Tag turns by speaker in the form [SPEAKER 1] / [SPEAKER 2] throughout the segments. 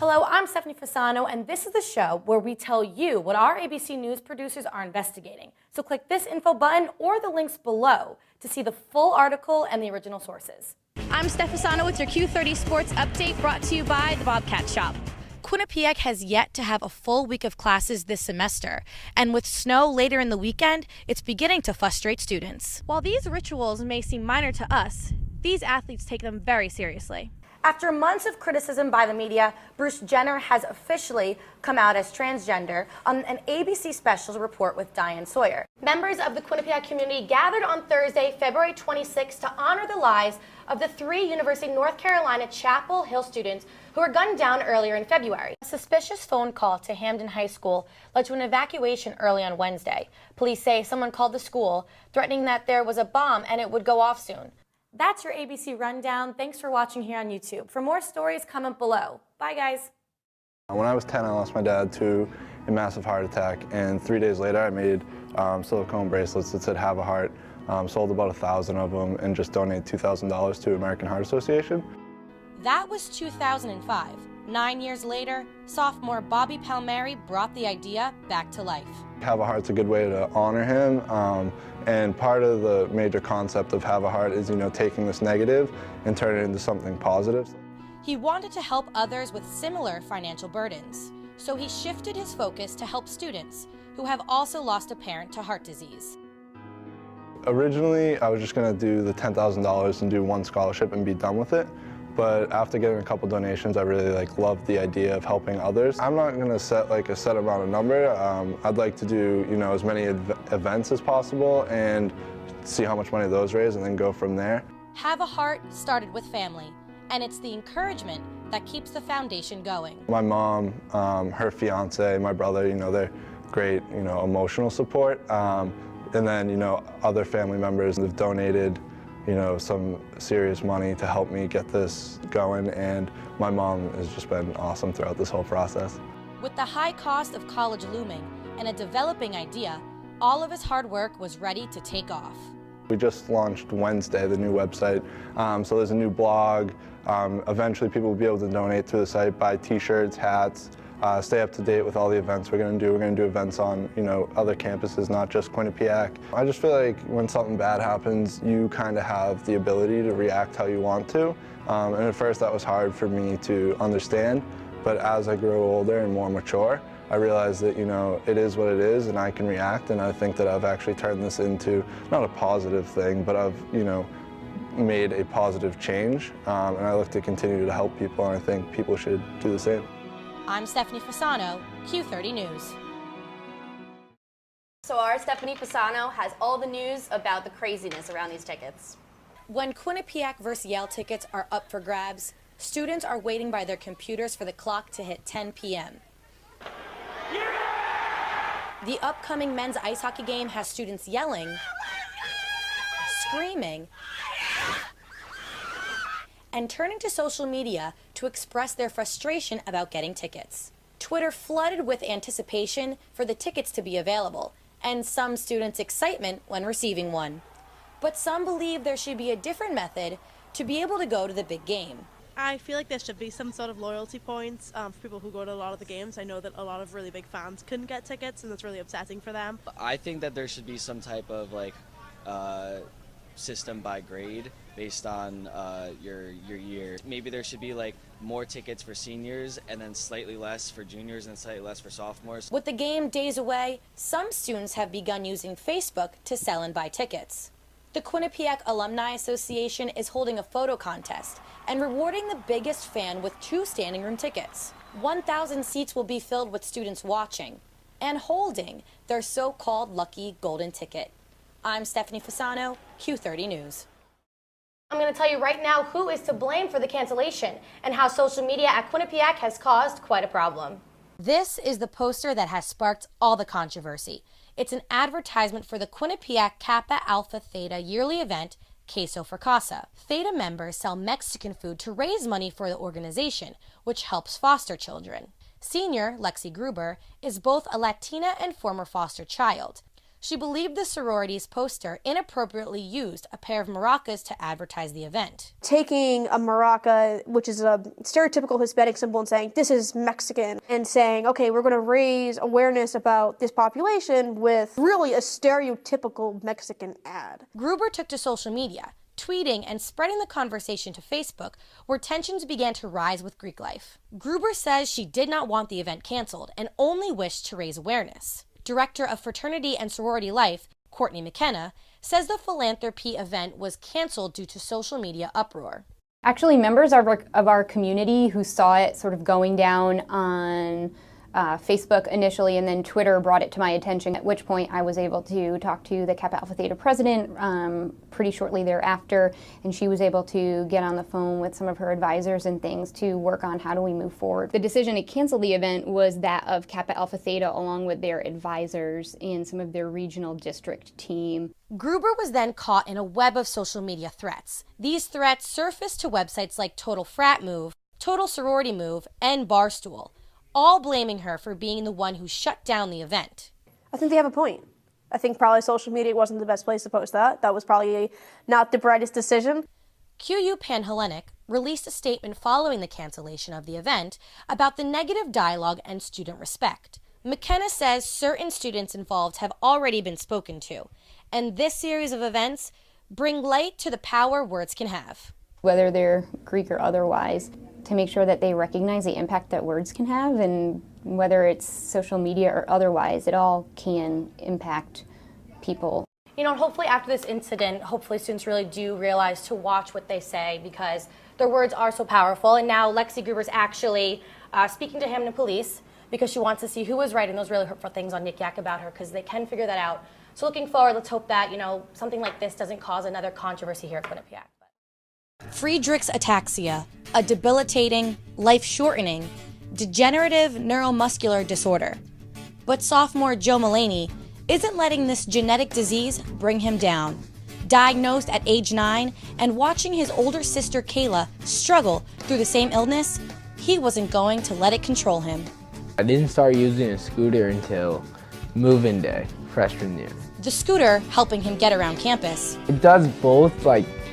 [SPEAKER 1] Hello, I'm Stephanie Fasano, and this is the show where we tell you what our ABC News producers are investigating. So click this info button or the links below to see the full article and the original sources.
[SPEAKER 2] I'm Steph Fasano with your Q30 Sports Update brought to you by the Bobcat Shop. Quinnipiac has yet to have a full week of classes this semester, and with snow later in the weekend, it's beginning to frustrate students. While these rituals may seem minor to us, these athletes take them very seriously.
[SPEAKER 1] After months of criticism by the media, Bruce Jenner has officially come out as transgender on an ABC Specials report with Diane Sawyer. Members of the Quinnipiac community gathered on Thursday, February 26, to honor the lives of the 3 University of North Carolina Chapel Hill students who were gunned down earlier in February. A suspicious phone call to Hamden High School led to an evacuation early on Wednesday. Police say someone called the school, threatening that there was a bomb and it would go off soon. That's your ABC Rundown. Thanks for watching here on YouTube. For more stories, comment below. Bye, guys.
[SPEAKER 3] When I was 10, I lost my dad to a massive heart attack, and 3 days later, I made silicone bracelets that said "Have a Heart." Sold about 1,000 of them, and just donated $2,000 to American Heart Association.
[SPEAKER 2] That was 2005. 9 years later, sophomore Bobby Palmieri brought the idea back to life.
[SPEAKER 3] Have a Heart's a good way to honor him, and part of the major concept of Have a Heart is, taking this negative and turning it into something positive.
[SPEAKER 2] He wanted to help others with similar financial burdens, so he shifted his focus to help students who have also lost a parent to heart disease.
[SPEAKER 3] Originally, I was just going to do the $10,000 and do one scholarship and be done with it. But after getting a couple donations, I really loved the idea of helping others. I'm not going to set a set amount of number. I'd like to do as many events as possible and see how much money those raise and then go from there.
[SPEAKER 2] Have a Heart started with family, and it's the encouragement that keeps the foundation going.
[SPEAKER 3] My mom, her fiance, my brother, they're great, emotional support. And then, other family members have donated some serious money to help me get this going, and my mom has just been awesome throughout this whole process.
[SPEAKER 2] With the high cost of college looming and a developing idea, all of his hard work was ready to take off.
[SPEAKER 3] We just launched Wednesday, the new website, so there's a new blog. Eventually people will be able to donate through the site, buy t-shirts, hats, stay up to date with all the events we're going to do. We're going to do events on, other campuses, not just Quinnipiac. I just feel like when something bad happens, you kind of have the ability to react how you want to. And at first that was hard for me to understand, but as I grew older and more mature, I realized that, it is what it is and I can react, and I think that I've actually turned this into, not a positive thing, but I've, made a positive change, and I look to continue to help people, and I think people should do the same.
[SPEAKER 2] I'm Stephanie Fasano, Q30 News.
[SPEAKER 4] So our Stephanie Fasano has all the news about the craziness around these tickets.
[SPEAKER 2] When Quinnipiac vs. Yale tickets are up for grabs, students are waiting by their computers for the clock to hit 10 p.m. The upcoming men's ice hockey game has students yelling, screaming, and turning to social media to express their frustration about getting tickets. Twitter flooded with anticipation for the tickets to be available, and some students' excitement when receiving one. But some believe there should be a different method to be able to go to the big game.
[SPEAKER 5] I feel like there should be some sort of loyalty points for people who go to a lot of the games. I know that a lot of really big fans couldn't get tickets, and that's really upsetting for them.
[SPEAKER 6] I think that there should be some type of system by grade based on your year. Maybe there should be more tickets for seniors and then slightly less for juniors and slightly less for sophomores.
[SPEAKER 2] With the game days away, some students have begun using Facebook to sell and buy tickets. The Quinnipiac Alumni Association is holding a photo contest and rewarding the biggest fan with 2 standing room tickets. 1,000 seats will be filled with students watching and holding their so-called lucky golden ticket. I'm Stephanie Fasano, Q30 News.
[SPEAKER 1] I'm going to tell you right now who is to blame for the cancellation and how social media at Quinnipiac has caused quite a problem.
[SPEAKER 2] This is the poster that has sparked all the controversy. It's an advertisement for the Quinnipiac Kappa Alpha Theta yearly event, Queso for Casa. Theta members sell Mexican food to raise money for the organization, which helps foster children. Senior Lexi Gruber is both a Latina and former foster child. She believed the sorority's poster inappropriately used a pair of maracas to advertise the event.
[SPEAKER 7] Taking a maraca, which is a stereotypical Hispanic symbol, and saying, this is Mexican, and saying, okay, we're going to raise awareness about this population with really a stereotypical Mexican ad.
[SPEAKER 2] Gruber took to social media, tweeting and spreading the conversation to Facebook, where tensions began to rise with Greek life. Gruber says she did not want the event canceled and only wished to raise awareness. Director of Fraternity and Sorority Life, Courtney McKenna, says the philanthropy event was canceled due to social media uproar.
[SPEAKER 8] Actually, members of our community who saw it sort of going down on Facebook initially, and then Twitter brought it to my attention, at which point I was able to talk to the Kappa Alpha Theta president pretty shortly thereafter, and she was able to get on the phone with some of her advisors and things to work on how do we move forward. The decision to cancel the event was that of Kappa Alpha Theta along with their advisors and some of their regional district team.
[SPEAKER 2] Gruber was then caught in a web of social media threats. These threats surfaced to websites like Total Frat Move, Total Sorority Move, and Barstool, all blaming her for being the one who shut down the event.
[SPEAKER 7] I think they have a point. I think probably social media wasn't the best place to post that. That was probably not the brightest decision.
[SPEAKER 2] QU Panhellenic released a statement following the cancellation of the event about the negative dialogue and student respect. McKenna says certain students involved have already been spoken to, and this series of events bring light to the power words can have.
[SPEAKER 8] Whether they're Greek or otherwise, to make sure that they recognize the impact that words can have, and whether it's social media or otherwise, it all can impact people.
[SPEAKER 1] You know, and hopefully after this incident, hopefully students really do realize to watch what they say because their words are so powerful. And now Lexi Gruber's actually speaking to Hamden Police because she wants to see who was writing those really hurtful things on Yik Yak about her, because they can figure that out. So looking forward, let's hope that, you know, something like this doesn't cause another controversy here at Quinnipiac.
[SPEAKER 2] Friedreich's ataxia, a debilitating, life-shortening, degenerative neuromuscular disorder. But sophomore Joe Mullaney isn't letting this genetic disease bring him down. Diagnosed at age 9 and watching his older sister Kayla struggle through the same illness, he wasn't going to let it control him.
[SPEAKER 9] I didn't start using a scooter until move-in day, freshman year.
[SPEAKER 2] The scooter helping him get around campus.
[SPEAKER 9] It does both,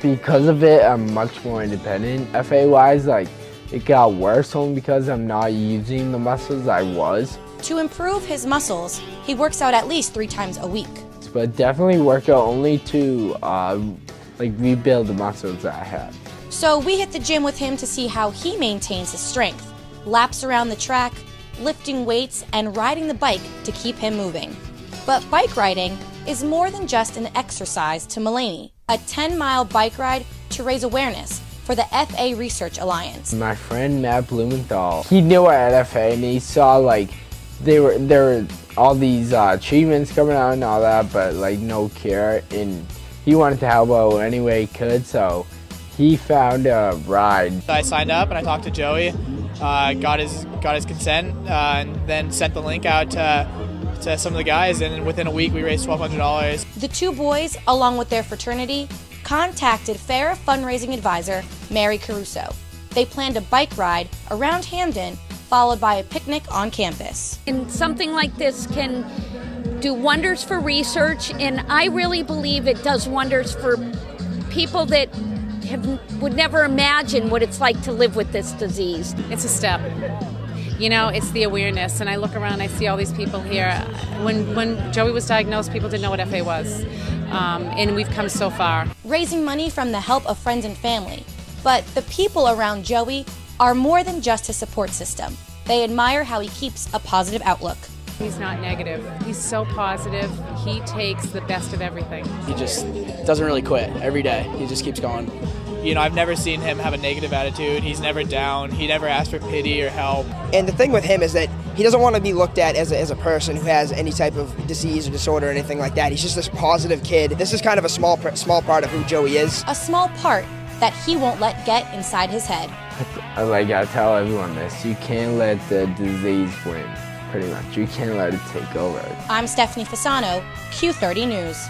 [SPEAKER 9] because of it, I'm much more independent. FA-wise, it got worse only because I'm not using the muscles I was.
[SPEAKER 2] To improve his muscles, he works out at least 3 times a week.
[SPEAKER 9] But definitely work out only to rebuild the muscles that I have.
[SPEAKER 2] So we hit the gym with him to see how he maintains his strength. Laps around the track, lifting weights, and riding the bike to keep him moving. But bike riding is more than just an exercise to Mullaney. A 10-mile bike ride to raise awareness for the FA Research Alliance.
[SPEAKER 9] My friend Matt Blumenthal, he knew at FA and he saw there were all these treatments coming out and all that, but no cure, and he wanted to help out any way he could, so he found a ride.
[SPEAKER 10] I signed up and I talked to Joey, got his consent, and then sent the link out to some of the guys, and within a week we raised $1,200.
[SPEAKER 2] The 2 boys, along with their fraternity, contacted FARA fundraising advisor Mary Caruso. They planned a bike ride around Hamden, followed by a picnic on campus.
[SPEAKER 11] And something like this can do wonders for research, and I really believe it does wonders for people that would never imagine what it's like to live with this disease.
[SPEAKER 12] It's a step. You know, it's the awareness, and I look around, I see all these people here. When Joey was diagnosed, people didn't know what FA was, and we've come so far.
[SPEAKER 2] Raising money from the help of friends and family, but the people around Joey are more than just a support system. They admire how he keeps a positive outlook.
[SPEAKER 12] He's not negative. He's so positive. He takes the best of everything.
[SPEAKER 13] He just doesn't really quit every day. He just keeps going.
[SPEAKER 10] You know, I've never seen him have a negative attitude. He's never down. He never asks for pity or help.
[SPEAKER 14] And the thing with him is that he doesn't want to be looked at as a person who has any type of disease or disorder or anything like that. He's just this positive kid. This is kind of a small part of who Joey is.
[SPEAKER 2] A small part that he won't let get inside his head.
[SPEAKER 9] I tell everyone this, you can't let the disease win, pretty much. You can't let it take over.
[SPEAKER 2] I'm Stephanie Fasano, Q30 News.